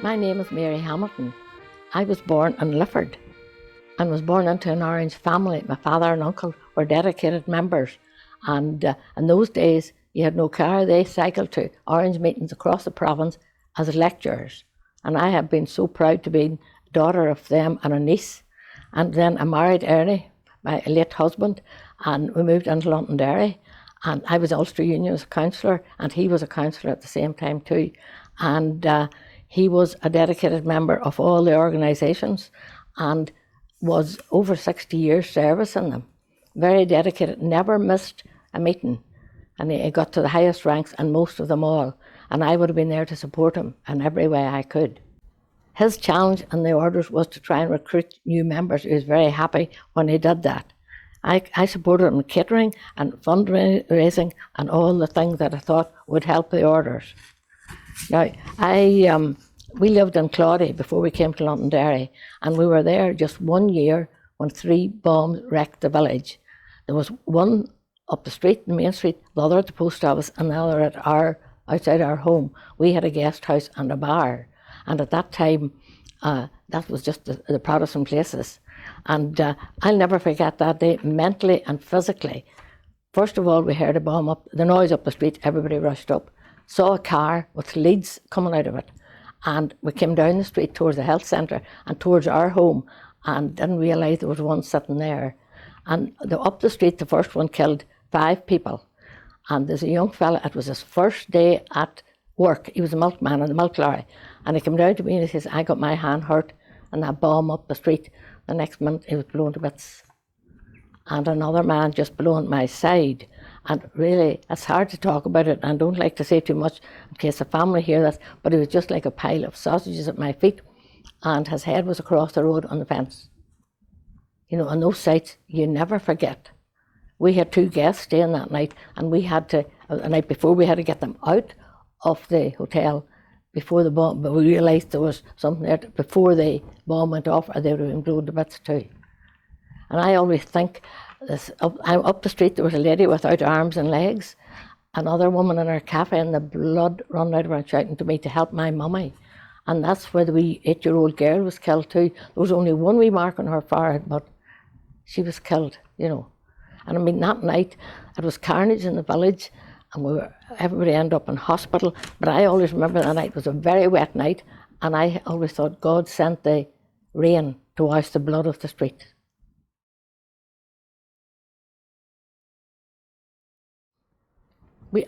My name is Mary Hamilton. I was born in Lifford and was born into an Orange family. My father and uncle were dedicated members, and in those days you had no car. They cycled to Orange meetings across the province as lecturers, and I have been so proud to be daughter of them and a niece. And then I married Ernest, my late husband, and we moved into Londonderry, and I was Ulster Union as a councillor, and he was a councillor at the same time too, and he was a dedicated member of all the organisations and was over 60 years service in them. Very dedicated, never missed a meeting, and he got to the highest ranks and most of them all, and I would have been there to support him in every way I could. His challenge in the orders was to try and recruit new members. He was very happy when he did that. I supported him in catering and fundraising and all the things that I thought would help the orders. Now, we lived in Claudy before we came to Londonderry, and we were there just 1 year when 3 bombs wrecked the village. There was one up the street, the main street, the other at the post office, and the other outside our home. We had a guest house and a bar, and at that time, that was just the Protestant places. And I'll never forget that day, mentally and physically. First of all, we heard a bomb up, the noise up the street, everybody rushed up, saw a car with leads coming out of it, and we came down the street towards the health centre and towards our home, and didn't realise there was one sitting there. And up the street, the first one killed 5 people, and there's a young fella, it was his first day at work, he was a milkman in the milk lorry, and he came down to me and he says, I got my hand hurt in that bomb up the street. The next minute he was blown to bits, and another man just blown my side. And really, it's hard to talk about it, and I don't like to say too much in case the family hear that, but it was just like a pile of sausages at my feet, and his head was across the road on the fence. You know, on those sights, you never forget. We had 2 guests staying that night, and we had to, the night before, we had to get them out of the hotel before the bomb, but we realised there was something there before the bomb went off, or they would have been blown to bits too. And I always think, up the street there was a lady without arms and legs, another woman in her cafe, and the blood running out of her and shouting to me to help my mummy. And that's where the wee 8-year-old girl was killed too. There was only one wee mark on her forehead, but she was killed, you know. And I mean, that night, it was carnage in the village, and everybody ended up in hospital. But I always remember that night was a very wet night, and I always thought God sent the rain to wash the blood off the street.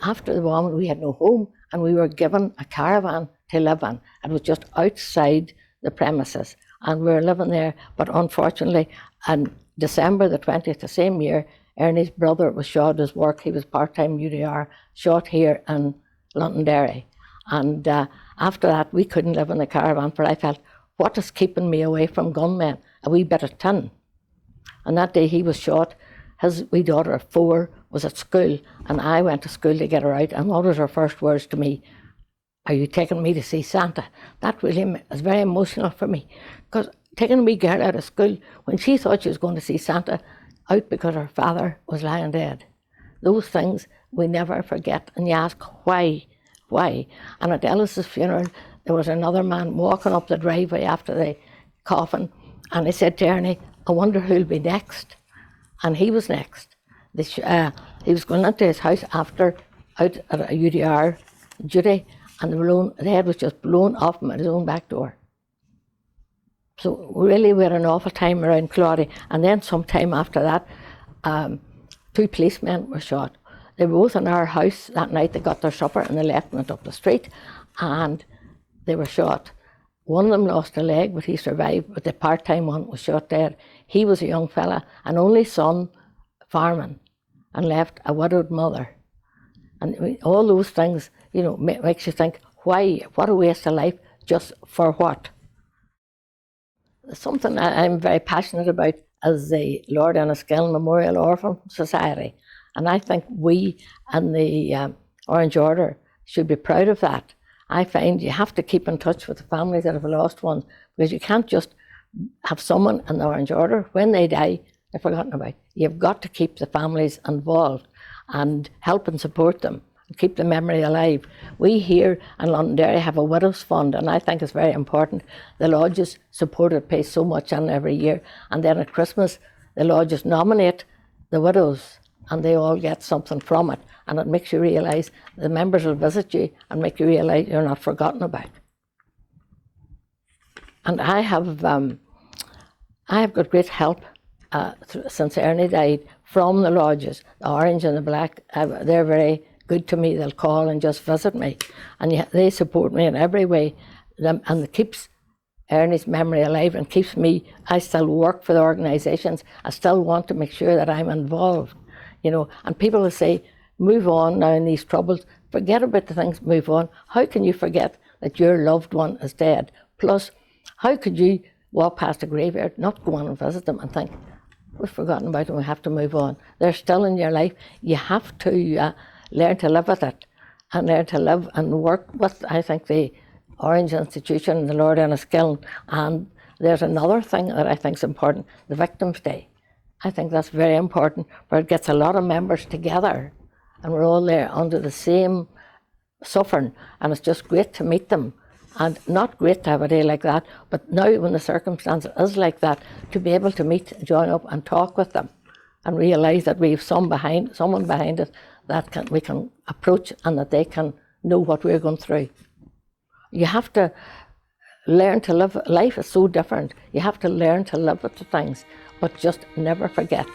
After the bomb, we had no home, and we were given a caravan to live in. It was just outside the premises, and we were living there. But unfortunately, on December the 20th, the same year, Ernest's brother was shot at his work. He was part-time UDR, shot here in Londonderry. And after that, we couldn't live in the caravan, for I felt, what is keeping me away from gunmen? A wee bit of tin. And that day he was shot. His wee daughter of 4 was at school, and I went to school to get her out, and what was her first words to me? Are you taking me to see Santa? That really was very emotional for me, because taking a wee girl out of school when she thought she was going to see Santa out because her father was lying dead. Those things we never forget, and you ask why? And at Ellis's funeral, there was another man walking up the driveway after the coffin, and he said to Ernie, I wonder who'll be next. And he was next. He was going into his house out at a UDR duty, and the head was just blown off him at his own back door. So really we had an awful time around Claudy. And then sometime after that, 2 policemen were shot. They were both in our house that night. They got their supper and they left and went up the street, and they were shot. One of them lost a leg, but he survived, but the part-time one was shot dead. He was a young fella, an only son, farming, and left a widowed mother. And all those things, you know, makes you think, why? What a waste of life, just for what? Something I'm very passionate about is the Lord Enniskillen Memorial Orphan Society. And I think we and the Orange Order should be proud of that. I find you have to keep in touch with the families that have lost ones, because you can't just have someone in the Orange Order, when they die, they're forgotten about. You've got to keep the families involved and help and support them. and keep the memory alive. We here in Londonderry have a widows fund, and I think it's very important. The lodges support it, pay so much in every year, and then at Christmas the lodges nominate the widows and they all get something from it, and it makes you realise, the members will visit you and make you realise you're not forgotten about. And I have got great help since Ernest died from the lodges. The Orange and the Black, they're very good to me. They'll call and just visit me, and they support me in every way, and it keeps Ernest's memory alive and keeps me. I still work for the organisations. I still want to make sure that I'm involved, you know. And people will say, move on now in these troubles, forget about the things, move on. How can you forget that your loved one is dead? Plus, how could you walk past a graveyard, not go on and visit them and think, we've forgotten about them, we have to move on? They're still in your life. You have to learn to live with it, and learn to live and work with, I think, the Orange Institution and the Lord Enniskillen. And there's another thing that I think is important, the Victims' Day. I think that's very important, where it gets a lot of members together and we're all there under the same suffering, and it's just great to meet them. And not great to have a day like that, but now when the circumstance is like that, to be able to meet, join up and talk with them and realise that we have someone behind us that we can approach, and that they can know what we're going through. You have to learn to live. Life is so different. You have to learn to live with the things, but just never forget.